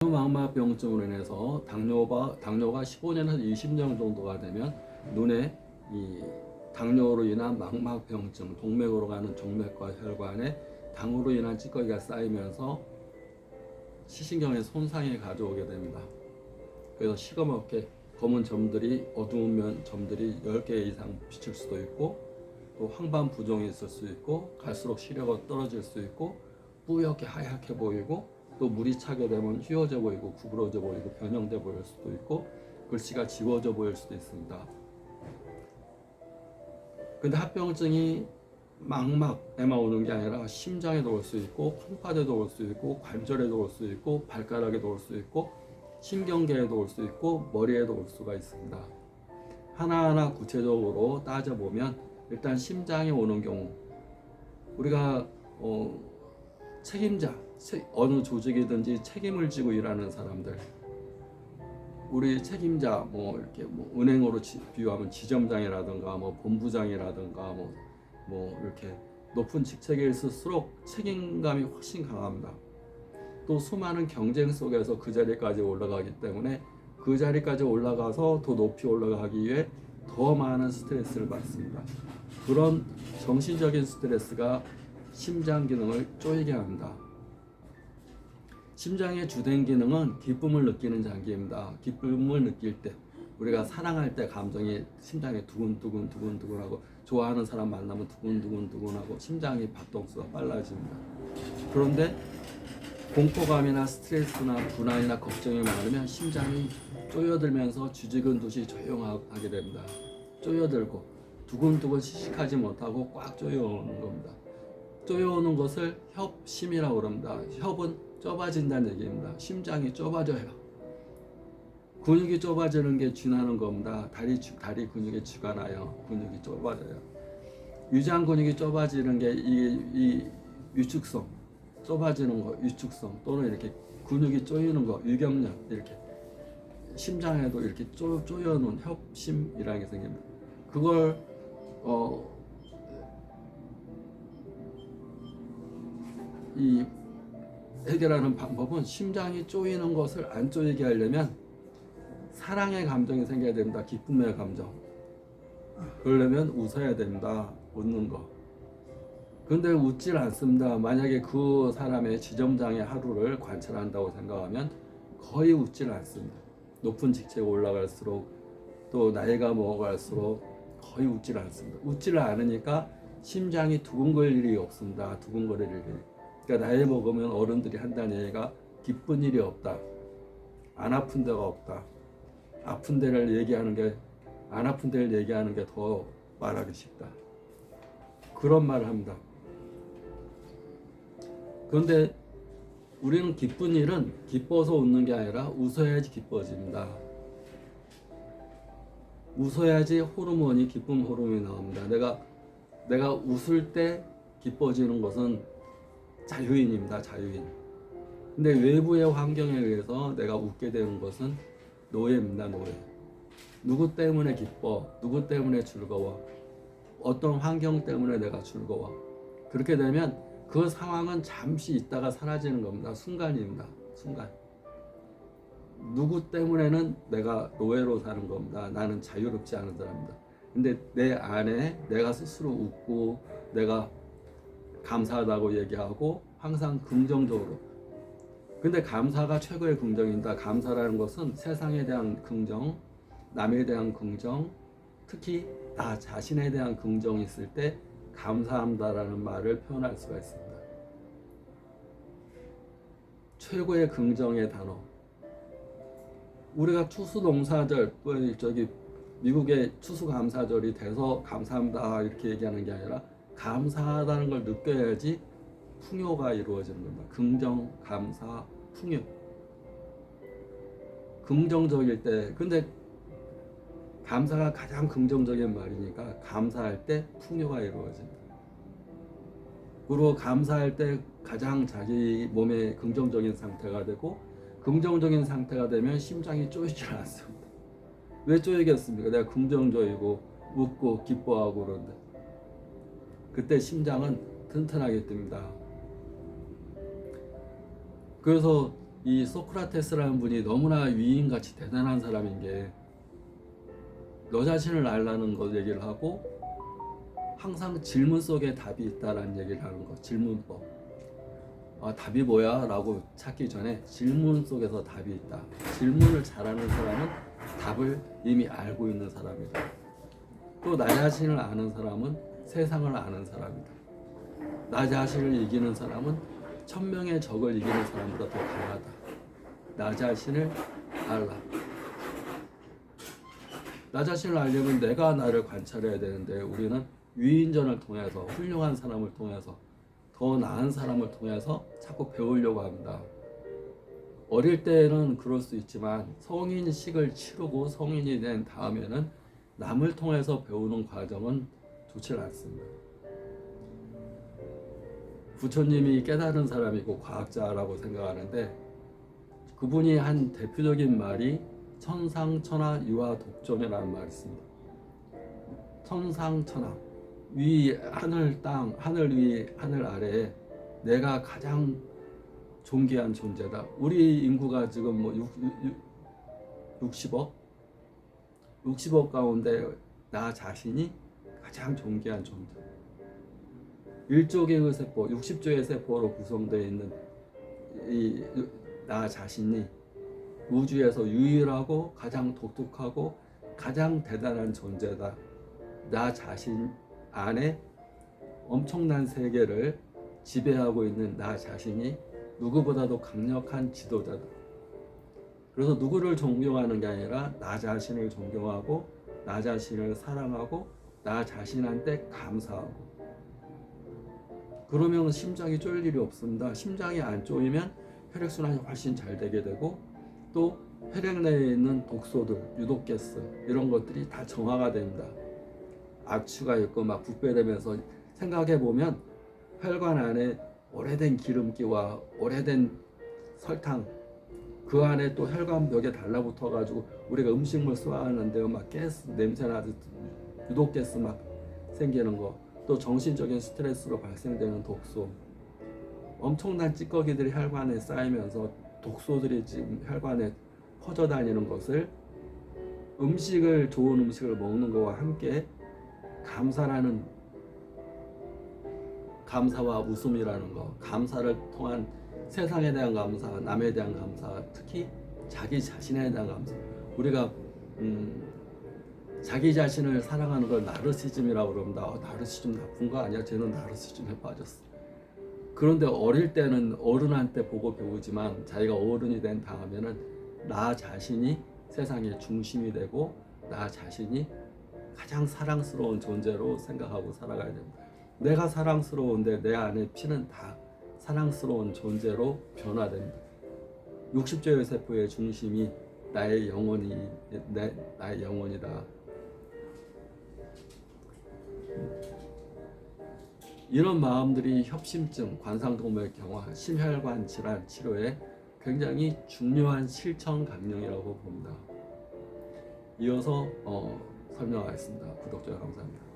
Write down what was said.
망막병증으로 인해서 당뇨가 15년에서 20년 정도가 되면 눈에 이 당뇨로 인한 망막병증, 동맥으로 가는 정맥과 혈관에 당으로 인한 찌꺼기가 쌓이면서 시신경에 손상이 가져오게 됩니다. 그래서 시커멓게 검은 점들이, 어두운 점들이 10개 이상 비칠 수도 있고, 또 황반 부종이 있을 수 있고, 갈수록 시력이 떨어질 수 있고, 뿌옇게 하얗게 보이고, 또 물이 차게 되면 휘어져 보이고 구부러져 보이고 변형돼 보일 수도 있고 글씨가 지워져 보일 수도 있습니다. 근데 합병증이 망막에만 오는 게 아니라 심장에도 올 수 있고 콩팥에도 올 수 있고 관절에도 올 수 있고 발가락에도 올 수 있고 신경계에도 올 수 있고 머리에도 올 수가 있습니다. 하나하나 구체적으로 따져보면 일단 심장에 오는 경우 우리가 책임자, 어느 조직이든지 책임을 지고 일하는 사람들, 우리 책임자 이렇게 은행으로 비유하면 지점장이라든가 본부장이라든가 이렇게 높은 직책에 있을수록 책임감이 훨씬 강합니다. 또 수많은 경쟁 속에서 그 자리까지 올라가기 때문에 그 자리까지 올라가서 더 높이 올라가기 위해 더 많은 스트레스를 받습니다. 그런 정신적인 스트레스가 심장 기능을 쪼이게 합니다. 심장의 주된 기능은 기쁨을 느끼는 장기입니다. 기쁨을 느낄 때, 우리가 사랑할 때 감정이 심장에 두근두근하고 좋아하는 사람 만나면 두근두근하고 심장이 박동수가 빨라집니다. 그런데 공포감이나 스트레스나 불안이나 걱정이 많으면 심장이 쪼여들면서 주직은 듯이 조용하게 됩니다. 쪼여들고 두근두근 시식하지 못하고 꽉 쪼여오는 겁니다. 쪼여오는 것을 협심이라고 합니다. 협은 좁아진다는 얘기입니다. 심장이 좁아져요. 근육이 좁아지는 게 쥐나는 겁니다. 다리 근육에 쥐가 나요. 근육이 좁아져요. 위장 근육이 좁아지는 게 이 위축성, 좁아지는 거, 위축성 또는 이렇게 근육이 쪼이는 거, 유경련 이렇게 심장에도 이렇게 쪼여놓은 협심이라는 게 생깁니다. 그걸 이 해결하는 방법은 심장이 쪼이는 것을 안 쪼이게 하려면 사랑의 감정이 생겨야 됩니다. 기쁨의 감정. 그러려면 웃어야 됩니다. 웃는 거. 근데 웃질 않습니다. 만약에 그 사람의 지점장의 하루를 관찰한다고 생각하면 거의 웃질 않습니다. 높은 직책에 올라갈수록 또 나이가 먹어갈수록 거의 웃질 않습니다. 웃지를 않으니까 심장이 두근거릴 일이 없습니다. 두근거릴 일이. 그러니까 나이 먹으면 어른들이 한다는 얘기가 기쁜 일이 없다. 안 아픈 데가 없다. 아픈 데를 얘기하는 게, 안 아픈 데를 얘기하는 게 더 말하기 쉽다. 그런 말을 합니다. 그런데 우리는 기쁜 일은 기뻐서 웃는 게 아니라 웃어야지 기뻐집니다. 웃어야지 호르몬이, 기쁨 호르몬이 나옵니다. 내가 웃을 때 기뻐지는 것은 자유인입니다. 자유인. 근데 외부의 환경에 의해서 내가 웃게 되는 것은 노예입니다. 노예. 누구 때문에 기뻐? 누구 때문에 즐거워? 어떤 환경 때문에 내가 즐거워? 그렇게 되면 그 상황은 잠시 있다가 사라지는 겁니다. 순간입니다. 순간. 누구 때문에는 내가 노예로 사는 겁니다. 나는 자유롭지 않은 사람입니다. 근데 내 안에 내가 스스로 웃고 내가 감사하다고 얘기하고 항상 긍정적으로. 근데 감사가 최고의 긍정입니다. 감사라는 것은 세상에 대한 긍정, 남에 대한 긍정, 특히 나 자신에 대한 긍정이 있을 때 감사합니다라는 말을 표현할 수가 있습니다. 최고의 긍정의 단어. 우리가 추수농사절, 미국의 추수감사절이 돼서 감사합니다 이렇게 얘기하는 게 아니라 감사하다는 걸 느껴야지 풍요가 이루어지는 겁니다. 긍정, 감사, 풍요. 긍정적일 때, 근데 감사가 가장 긍정적인 말이니까 감사할 때 풍요가 이루어집니다. 그리고 감사할 때 가장 자기 몸의 긍정적인 상태가 되고, 긍정적인 상태가 되면 심장이 쪼이질 않습니다. 왜 쪼이겠습니까? 내가 긍정적이고 웃고 기뻐하고 그런데 그때 심장은 튼튼하게 뜹니다. 그래서 이 소크라테스라는 분이 너무나 위인같이 대단한 사람인 게 너 자신을 알라는 거 얘기를 하고 항상 질문 속에 답이 있다라는 얘기를 하는 거. 질문법. 답이 뭐야? 라고 찾기 전에 질문 속에서 답이 있다. 질문을 잘하는 사람은 답을 이미 알고 있는 사람이다. 또 나 자신을 아는 사람은 세상을 아는 사람이다. 나 자신을 이기는 사람은 1000명의 적을 이기는 사람보다 더 강하다. 나 자신을 알라. 나 자신을 알려면 내가 나를 관찰해야 되는데 우리는 위인전을 통해서 훌륭한 사람을 통해서 더 나은 사람을 통해서 자꾸 배우려고 합니다. 어릴 때는 그럴 수 있지만 성인식을 치르고 성인이 된 다음에는 남을 통해서 배우는 과정은 좋지 않습니다. 부처님이 깨달은 사람이고 과학자라고 생각하는데 그분이 한 대표적인 말이 천상천하 유화 독존이라는 말이 있습니다. 천상천하 위 하늘 땅 하늘 위 하늘 아래에 내가 가장 존귀한 존재다. 우리 인구가 지금 뭐 60억 가운데 나 자신이 가장 존귀한 존재. 1조 개의 세포, 60조의 세포로 구성되어 있는 이 나 자신이 우주에서 유일하고 가장 독특하고 가장 대단한 존재다. 나 자신 안에 엄청난 세계를 지배하고 있는 나 자신이 누구보다도 강력한 지도자다. 그래서 누구를 존경하는 게 아니라 나 자신을 존경하고 나 자신을 사랑하고 나 자신한테 감사하고 그러면 심장이 쫄 일이 없습니다. 심장이 안 쪼이면 혈액순환이 훨씬 잘 되게 되고 또 혈액 내에 있는 독소들, 유독가스 이런 것들이 다 정화가 됩니다. 악취가 있고 막 부패되면서 생각해보면 혈관 안에 오래된 기름기와 오래된 설탕 그 안에 또 혈관벽에 달라붙어 가지고 우리가 음식물 소화하는데 막 가스 냄새 나듯 유독가스 막 생기는 거 또 정신적인 스트레스로 발생되는 독소 엄청난 찌꺼기들이 혈관에 쌓이면서 독소들이 지금 혈관에 퍼져 다니는 것을 좋은 음식을 먹는 것과 함께 감사라는 감사와 웃음이라는 거 감사를 통한 세상에 대한 감사 남에 대한 감사 특히 자기 자신에 대한 감사 우리가 자기 자신을 사랑하는 걸 나르시즘이라고 그럽니다. 나르시즘 나쁜 거 아니야? 쟤는 나르시즘에 빠졌어. 그런데 어릴 때는 어른한테 보고 배우지만 자기가 어른이 된 다음에는 나 자신이 세상의 중심이 되고 나 자신이 가장 사랑스러운 존재로 생각하고 살아가야 됩니다. 내가 사랑스러운데 내 안에 피는 다 사랑스러운 존재로 변화됩니다. 60조의 세포의 중심이 나의 영혼이다. 이런 마음들이 협심증, 관상동맥경화, 심혈관 질환 치료에 굉장히 중요한 실천 강령이라고 봅니다. 이어서 설명하겠습니다. 구독자 감사합니다.